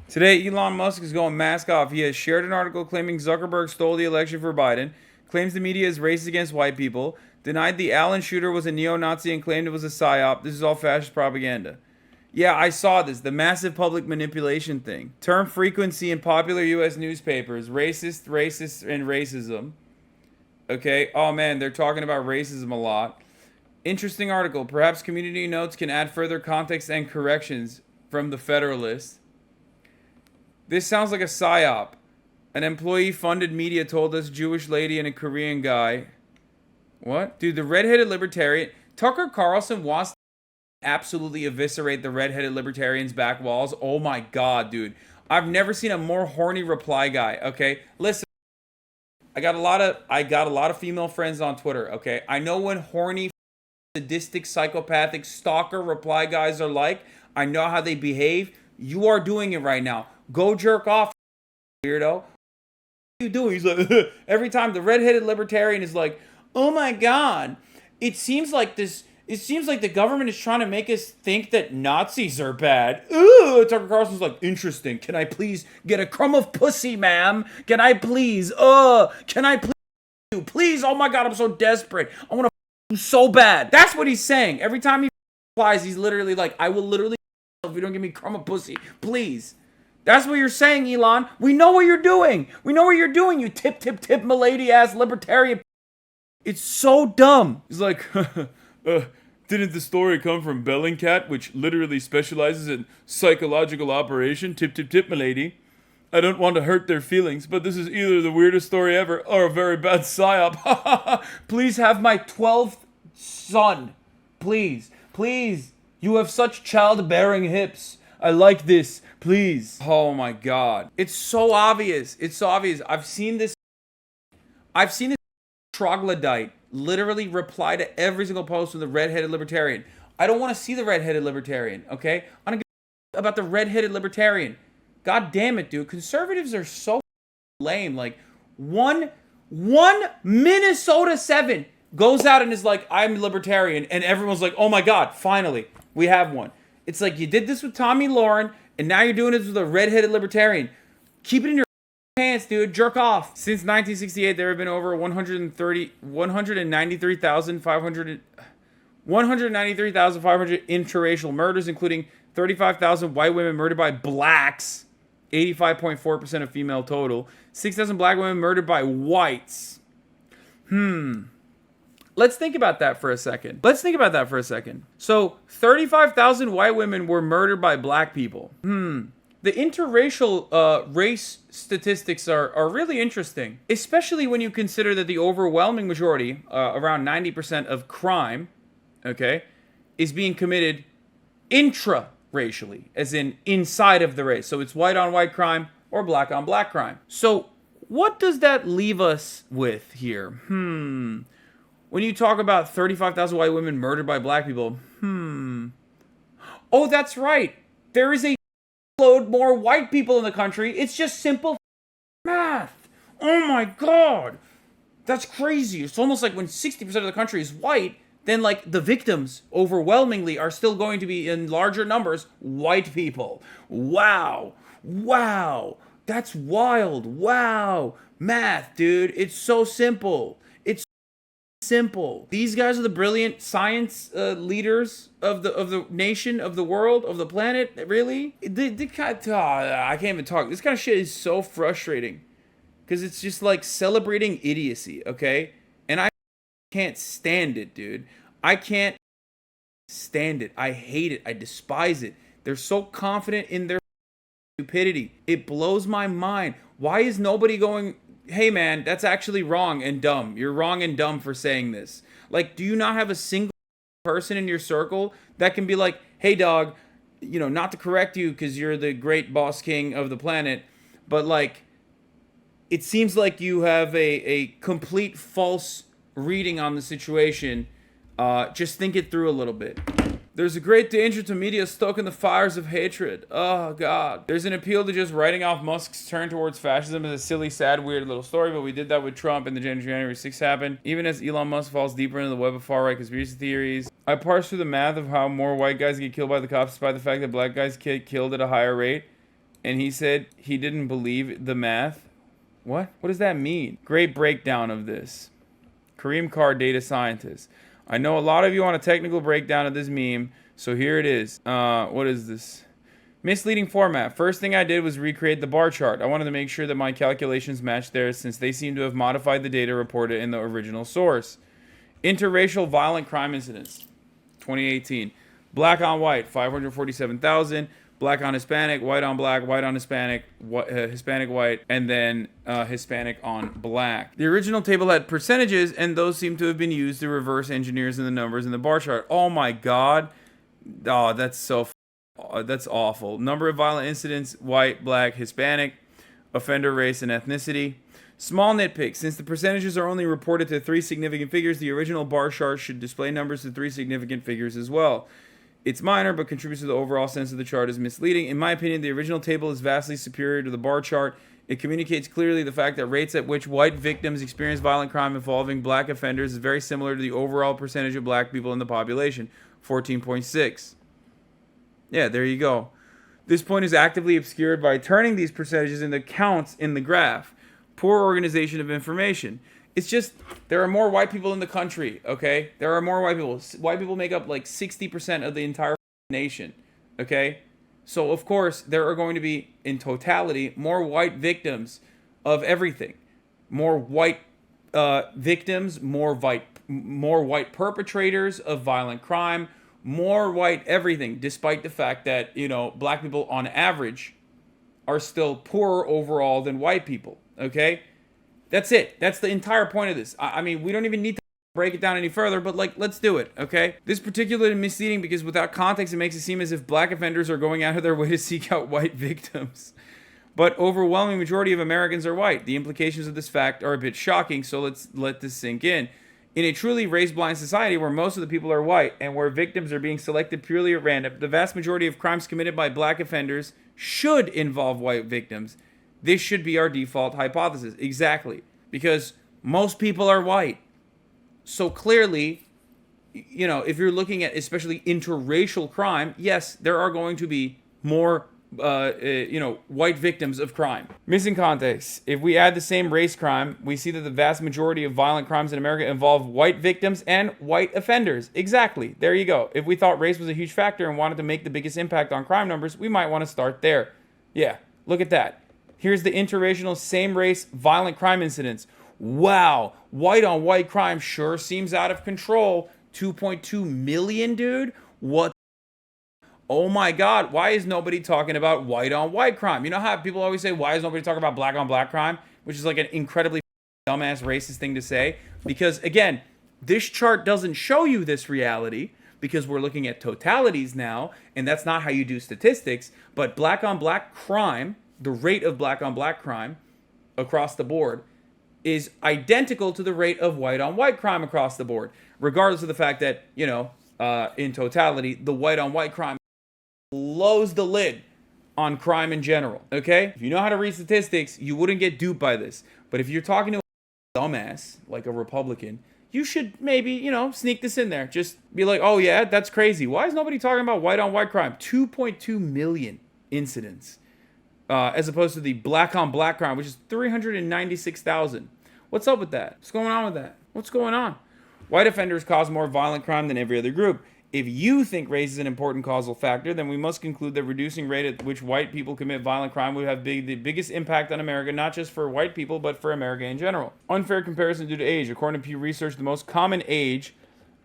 Today, Elon Musk is going mask off. He has shared an article claiming Zuckerberg stole the election for Biden, claims the media is racist against white people, denied the Allen shooter was a neo-Nazi and claimed it was a psyop. This is all fascist propaganda. Yeah, I saw this. The massive public manipulation thing. Term frequency in popular U.S. newspapers. Racist, racist, and racism. Okay. Oh, man, they're talking about racism a lot. Interesting article. Perhaps community notes can add further context and corrections from the Federalist. This sounds like a psyop. An employee-funded media told us Jewish lady and a Korean guy. What? Dude, the redheaded libertarian... Tucker Carlson wants to absolutely eviscerate the redheaded libertarians' back walls. Oh my god, dude. I've never seen a more horny reply guy, okay? Listen, I got a lot of female friends on Twitter, okay? I know when horny, sadistic, psychopathic, stalker reply guys are like. I know how they behave. You are doing it right now. Go jerk off, weirdo. What are you doing? He's like, every time the redheaded libertarian is like, oh my god, it seems like the government is trying to make us think that Nazis are bad. Ooh, Tucker Carlson's like, interesting. Can I please get a crumb of pussy, ma'am? Can I please? Can I please? Please, oh my god, I'm so desperate. I want to you so bad. That's what he's saying. Every time he replies, he's literally like, I will literally if you don't give me a crumb of pussy. Please. That's what you're saying, Elon. We know what you're doing. We know what you're doing, you tip, milady ass libertarian. It's so dumb. He's like, didn't the story come from Bellingcat, which literally specializes in psychological operation? Tip, milady. I don't want to hurt their feelings, but this is either the weirdest story ever or a very bad psyop. Please have my 12th son. Please. Please. You have such childbearing hips. I like this. Please. Oh my god. It's so obvious. It's so obvious. I've seen this troglodyte literally reply to every single post from the redheaded libertarian. I don't want to see the redheaded libertarian, okay? I don't give a about the redheaded libertarian. God damn it, dude. Conservatives are so lame. Like, one Minnesota 7 goes out and is like, I'm libertarian. And everyone's like, oh my god, finally, we have one. It's like, you did this with Tommy Lauren, and now you're doing this with a redheaded libertarian. Keep it in your pants, dude. Jerk off. Since 1968, there have been over 193,500 interracial murders, including 35,000 white women murdered by blacks, 85.4% of female total, 6,000 black women murdered by whites. Let's think about that for a second. So, 35,000 white women were murdered by black people. The interracial race statistics are really interesting, especially when you consider that the overwhelming majority, around 90% of crime, okay, is being committed intra-racially, as in inside of the race. So it's white on white crime or black on black crime. So what does that leave us with here? When you talk about 35,000 white women murdered by black people, oh, that's right. There is a load more white people in the country. It's just simple math. Oh my god. That's crazy. It's almost like when 60% of the country is white, then like the victims overwhelmingly are still going to be in larger numbers white people. Wow. That's wild. Wow. Math, dude. It's so simple. Simple. These guys are the brilliant science leaders of the nation, of the world, of the planet. Really? I can't even talk. This kind of shit is so frustrating because it's just like celebrating idiocy. Okay, and I can't stand it, dude. I can't stand it. I hate it. I despise it. They're so confident in their stupidity. It blows my mind. Why is nobody going, hey man, that's actually wrong and dumb. You're wrong and dumb for saying this. Like, do you not have a single person in your circle that can be like, hey dog, you know, not to correct you because you're the great boss king of the planet, but like, it seems like you have a complete false reading on the situation. Just think it through a little bit. There's a great danger to media stoking the fires of hatred. Oh, God. There's an appeal to just writing off Musk's turn towards fascism as a silly, sad, weird little story, but we did that with Trump and the January 6th happened. Even as Elon Musk falls deeper into the web of far-right conspiracy theories, I parsed through the math of how more white guys get killed by the cops despite the fact that black guys get killed at a higher rate. and he said he didn't believe the math. What? What does that mean? Great breakdown of this. Kareem Carr, data scientist. I know a lot of you want a technical breakdown of this meme, so here it is. What is this? Misleading format. First thing I did was recreate the bar chart. I wanted to make sure that my calculations matched theirs since they seem to have modified the data reported in the original source. Interracial violent crime incidents. 2018. Black on white, 547,000. Black on Hispanic, white on black, white on Hispanic, Hispanic white, and then Hispanic on black. The original table had percentages, and those seem to have been used to reverse engineers in the numbers in the bar chart. Oh my God. Oh, that's so that's awful. Number of violent incidents, white, black, Hispanic, offender race, and ethnicity. Small nitpick. Since the percentages are only reported to 3 significant figures, the original bar chart should display numbers to 3 significant figures as well. It's minor, but contributes to the overall sense of the chart as misleading. In my opinion, the original table is vastly superior to the bar chart. It communicates clearly the fact that rates at which white victims experience violent crime involving black offenders is very similar to the overall percentage of black people in the population, 14.6. Yeah, there you go. This point is actively obscured by turning these percentages into counts in the graph. Poor organization of information. It's just, there are more white people in the country, okay? There are more white people. White people make up like 60% of the entire nation, okay? So, of course, there are going to be, in totality, more white victims of everything. More white victims, more white perpetrators of violent crime, more white everything, despite the fact that, you know, black people on average are still poorer overall than white people, okay? That's it. That's the entire point of this. I mean, we don't even need to break it down any further, but like, let's do it, okay? This is particularly misleading because without context, it makes it seem as if black offenders are going out of their way to seek out white victims. But overwhelming majority of Americans are white. The implications of this fact are a bit shocking, so let's let this sink in. In a truly race-blind society where most of the people are white and where victims are being selected purely at random, the vast majority of crimes committed by black offenders should involve white victims. This should be our default hypothesis. Exactly. Because most people are white. So clearly, you know, if you're looking at especially interracial crime, yes, there are going to be more, white victims of crime. Missing context. If we add the same race crime, we see that the vast majority of violent crimes in America involve white victims and white offenders. Exactly. There you go. If we thought race was a huge factor and wanted to make the biggest impact on crime numbers, we might want to start there. Yeah, look at that. Here's the interracial same-race violent crime incidents. Wow, white-on-white crime sure seems out of control. 2.2 million, dude? What? Oh my God, why is nobody talking about white-on-white crime? You know how people always say, why is nobody talking about black-on-black crime? Which is like an incredibly dumbass racist thing to say. Because, again, this chart doesn't show you this reality because we're looking at totalities now, and that's not how you do statistics. But black-on-black crime, the rate of black-on-black crime across the board is identical to the rate of white-on-white crime across the board, regardless of the fact that, you know, in totality, the white-on-white crime blows the lid on crime in general, okay? If you know how to read statistics, you wouldn't get duped by this. But if you're talking to a dumbass, like a Republican, you should maybe, you know, sneak this in there. Just be like, oh yeah, that's crazy. Why is nobody talking about white-on-white crime? 2.2 million incidents. As opposed to the black-on-black crime, which is 396,000. What's up with that? What's going on with that? What's going on? White offenders cause more violent crime than every other group. If you think race is an important causal factor, then we must conclude that reducing rate at which white people commit violent crime would have the biggest impact on America, not just for white people, but for America in general. Unfair comparison due to age. According to Pew Research, the most common age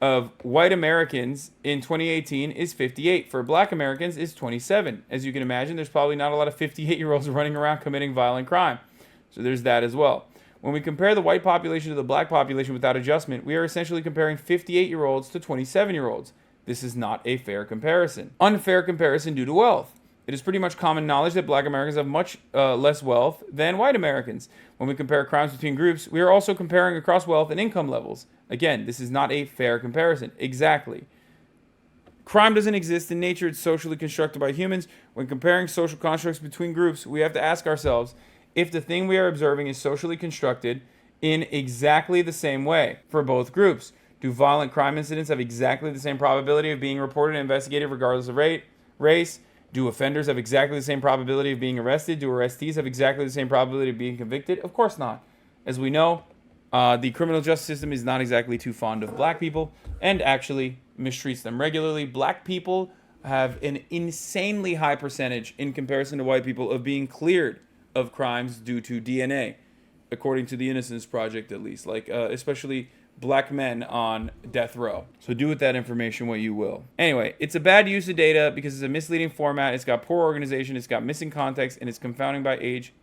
of white Americans in 2018 is 58. For black Americans is 27. As you can imagine, there's probably not a lot of 58-year-olds running around committing violent crime. So there's that as well. When we compare the white population to the black population without adjustment, we are essentially comparing 58-year-olds to 27-year-olds. This is not a fair comparison. Unfair comparison due to wealth. It is pretty much common knowledge that black Americans have much less wealth than white Americans. When we compare crimes between groups, we are also comparing across wealth and income levels. Again, this is not a fair comparison. Exactly. Crime doesn't exist in nature. It's socially constructed by humans. When comparing social constructs between groups, we have to ask ourselves if the thing we are observing is socially constructed in exactly the same way for both groups. Do violent crime incidents have exactly the same probability of being reported and investigated regardless of race? Do offenders have exactly the same probability of being arrested? Do arrestees have exactly the same probability of being convicted? Of course not. As we know, the criminal justice system is not exactly too fond of black people and actually mistreats them regularly. Black people have an insanely high percentage in comparison to white people of being cleared of crimes due to DNA, according to the Innocence Project at least, like especially black men on death row. So do with that information what you will. Anyway, it's a bad use of data because it's a misleading format, it's got poor organization, it's got missing context, and it's confounding by age